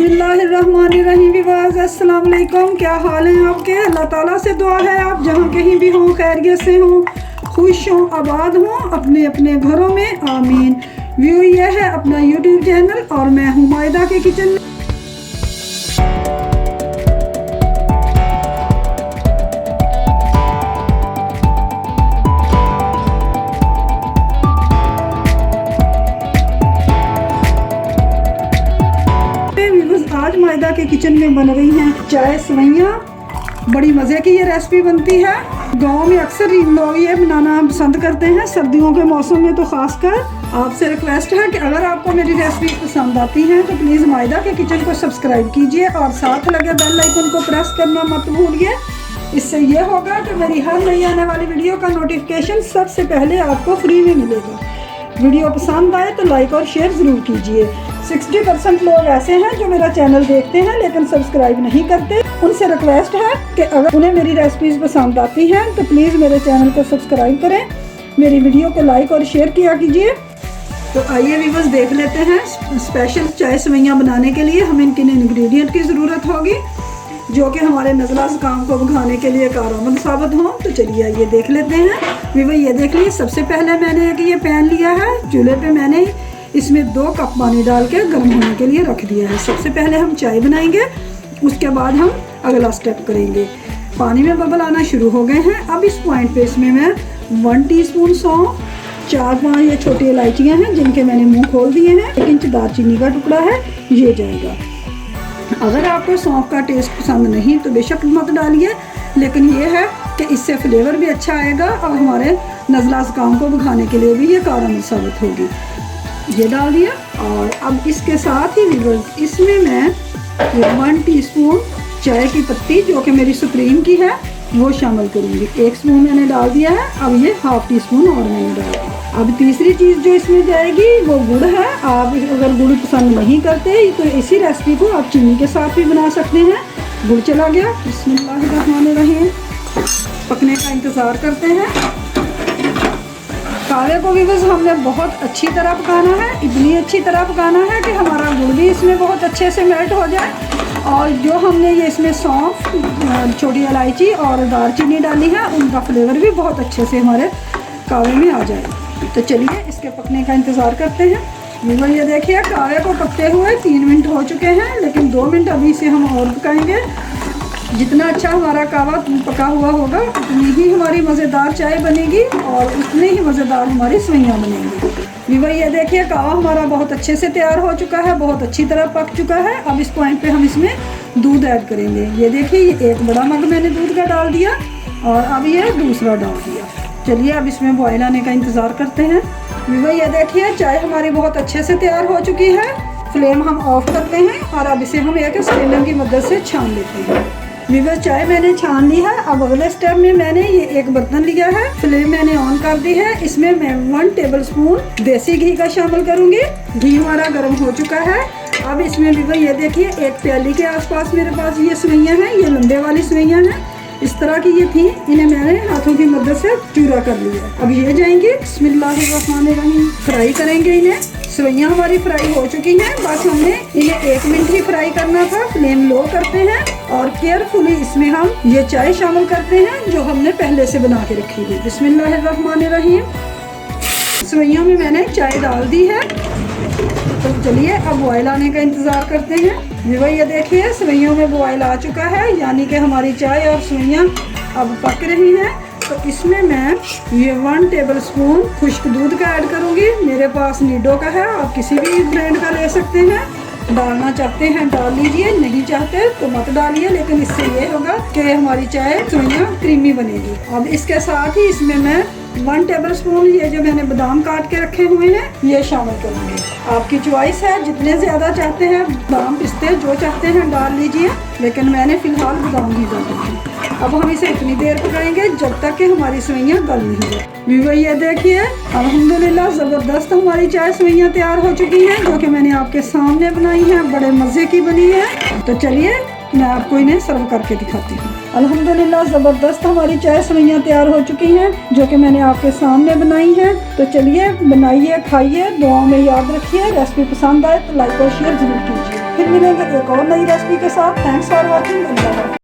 बिस्मिल्लाहिर्रहमानिर्रहीम विवाज़ अस्सलाम वालेकुम। क्या हाल है आपके? अल्लाह ताला से दुआ है आप जहाँ कहीं भी हों खैरियत से हों, खुश हों, आबाद हों अपने अपने घरों में, आमीन। व्यू ये है अपना यूट्यूब चैनल और मैं हूँ मायदा के किचन में। आज मायदा के किचन में बन रही हैं चाय सवैयाँ। बड़ी मज़े की ये रेसिपी बनती है। गांव में अक्सर लोग ये बनाना पसंद करते हैं, सर्दियों के मौसम में तो ख़ासकर। आपसे रिक्वेस्ट है कि अगर आपको मेरी रेसिपी पसंद आती है तो प्लीज़ मायदा के किचन को सब्सक्राइब कीजिए और साथ लगे बेल आइकन को प्रेस करना मत भूलिए। इससे ये होगा कि मेरी हर नई आने वाली वीडियो का नोटिफिकेशन सबसे पहले आपको फ्री में मिलेगा। वीडियो पसंद आए तो लाइक और शेयर ज़रूर कीजिए। 60% लोग ऐसे हैं जो मेरा चैनल देखते हैं लेकिन सब्सक्राइब नहीं करते। उनसे रिक्वेस्ट है कि अगर उन्हें मेरी रेसिपीज़ पसंद आती हैं तो प्लीज़ मेरे चैनल को सब्सक्राइब करें, मेरी वीडियो को लाइक और शेयर किया कीजिए। तो आइए व्यूअर्स देख लेते हैं स्पेशल चाय सवैयाँ बनाने के लिए हमें किन इंग्रेडिएंट की ज़रूरत होगी जो कि हमारे नज़ला ज़ुकाम को भगाने के लिए कारआमद साबित हों। तो चलिए आइए देख लेते हैं। व्यूअर ये देख लीजिए, सबसे पहले मैंने एक ये पैन लिया है। चूल्हे पे मैंने इसमें 2 कप पानी डाल के गर्म होने के लिए रख दिया है। सबसे पहले हम चाय बनाएंगे, उसके बाद हम अगला स्टेप करेंगे। पानी में बबल आना शुरू हो गए हैं। अब इस पॉइंट पे इसमें मैं 1 टीस्पून सौंफ, 4-5 ये छोटी इलायचियाँ हैं जिनके मैंने मुंह खोल दिए हैं, 1 इंच दालचीनी का टुकड़ा है, ये जाएगा। अगर आपको सौंफ का टेस्ट पसंद नहीं तो बेशक मत डालिए, लेकिन ये है कि इससे फ्लेवर भी अच्छा आएगा और हमारे नज़ला ज़ुकाम को भगाने के लिए भी ये कारआमद साबित होगी। ये डाल दिया और अब इसके साथ ही व्यूअर्स इसमें मैं 1 टीस्पून चाय की पत्ती जो कि मेरी सुप्रीम की है वो शामिल करूँगी। 1 स्पून मैंने डाल दिया है। अब ये 1/2 टीस्पून और मैंने डाल दिया। अब तीसरी चीज़ जो इसमें जाएगी वो गुड़ है। आप अगर गुड़ पसंद नहीं करते तो इसी रेसिपी को आप चीनी के साथ भी बना सकते हैं। गुड़ चला गया। बिस्मिल्लाहिर्रहमानिर्रहीम। पकने का इंतज़ार करते हैं। कावे को भी बस हमने बहुत अच्छी तरह पकाना है, इतनी अच्छी तरह पकाना है कि हमारा गुड़ भी इसमें बहुत अच्छे से मेल्ट हो जाए और जो हमने ये इसमें सौंफ, छोटी इलायची और दालचीनी डाली है उनका फ्लेवर भी बहुत अच्छे से हमारे कावे में आ जाए। तो चलिए इसके पकने का इंतज़ार करते हैं। व्यूअर ये देखिए कावे को पकते हुए 3 मिनट हो चुके हैं, लेकिन 2 मिनट अभी से हम और पकाएंगे। जितना अच्छा हमारा कावा पका हुआ होगा उतनी ही हमारी मज़ेदार चाय बनेगी और उतनी ही मज़ेदार हमारी सवैयाँ बनेंगी। व्यूअर ये देखिए कावा हमारा बहुत अच्छे से तैयार हो चुका है, बहुत अच्छी तरह पक चुका है। अब इस पॉइंट पे हम इसमें दूध ऐड करेंगे। ये देखिए ये 1 बड़ा मग मैंने दूध का डाल दिया और अब ये दूसरा डाल दिया। चलिए अब इसमें बॉयल आने का इंतज़ार करते हैं। व्यूअर ये देखिए चाय हमारी बहुत अच्छे से तैयार हो चुकी है। फ्लेम हम ऑफ करते हैं और अब इसे हम एक स्ट्रेनर की मदद से छान लेते हैं। व्यूअर चाय मैंने छान ली है। अब अगले स्टेप में मैंने ये एक बर्तन लिया है, फ्लेम मैंने ऑन कर दी है। इसमें मैं 1 टेबलस्पून देसी घी का शामिल करूँगी। घी हमारा गर्म हो चुका है। अब इसमें व्यूअर ये देखिए 1 प्याली के आसपास मेरे पास ये सवैयाँ हैं। ये लंबे वाली सवैयाँ हैं, इस तरह की ये थी। इन्हें मैंने हाथों की मदद से चूरा कर लिया। अब ये जाएंगे बिस्मिल्लाहिर्रहमानिर्रहीम। फ्राई करेंगे इन्हें। सवैयाँ हमारी फ्राई हो चुकी हैं, बस हमने इन्हें 1 मिनट ही फ्राई करना था। फ्लेम लो करते हैं और केयरफुली इसमें हम ये चाय शामिल करते हैं जो हमने पहले से बना के रखी थी। बिस्मिल्लाहिर्रहमानिर्रहीम। सवैयों में मैंने चाय डाल दी है। तो चलिए अब बॉयल आने का इंतज़ार करते हैं। व्यूअर ये देखिए सवैयों में बॉयल आ चुका है, यानी कि हमारी चाय और सवैयाँ अब पक रही हैं। तो इसमें मैं ये 1 टेबलस्पून खुश्क दूध का ऐड करूँगी। मेरे पास नीडो का है, आप किसी भी ब्रांड का ले सकते हैं। डालना चाहते हैं डाल लीजिए, नहीं चाहते तो मत डालिए, लेकिन इससे ये होगा कि हमारी चाय सवैयाँ क्रीमी बनेगी। अब इसके साथ ही इसमें मैं 1 टेबलस्पून ये जो मैंने बादाम काट के रखे हुए हैं ये शामिल करूँगी। आपकी चॉइस है, जितने ज़्यादा चाहते हैं बादाम पिस्ते जो चाहते हैं डाल लीजिए, लेकिन मैंने फ़िलहाल बादाम ही डाले हैं। अब हम इसे इतनी देर पकाएंगे जब तक कि हमारी सवैयाँ गल नहीं जाए। व्यूअर ये देखिए अल्हम्दुलिल्लाह ज़बरदस्त हमारी चाय सवैयाँ तैयार हो चुकी हैं जो कि मैंने आपके सामने बनाई हैं। बड़े मज़े की बनी है। तो चलिए मैं आपको इन्हें सर्व करके दिखाती हूँ। अल्हम्दुलिल्लाह ज़बरदस्त हमारी चाय सवैयाँ तैयार हो चुकी हैं जो कि मैंने आपके सामने बनाई हैं। तो चलिए बनाइए, खाइए, दुआओं में याद रखिए। रेसिपी पसंद आए तो लाइक और शेयर ज़रूर कीजिए। फिर मिलेंगे एक और नई रेसिपी के साथ। Thanks for watching.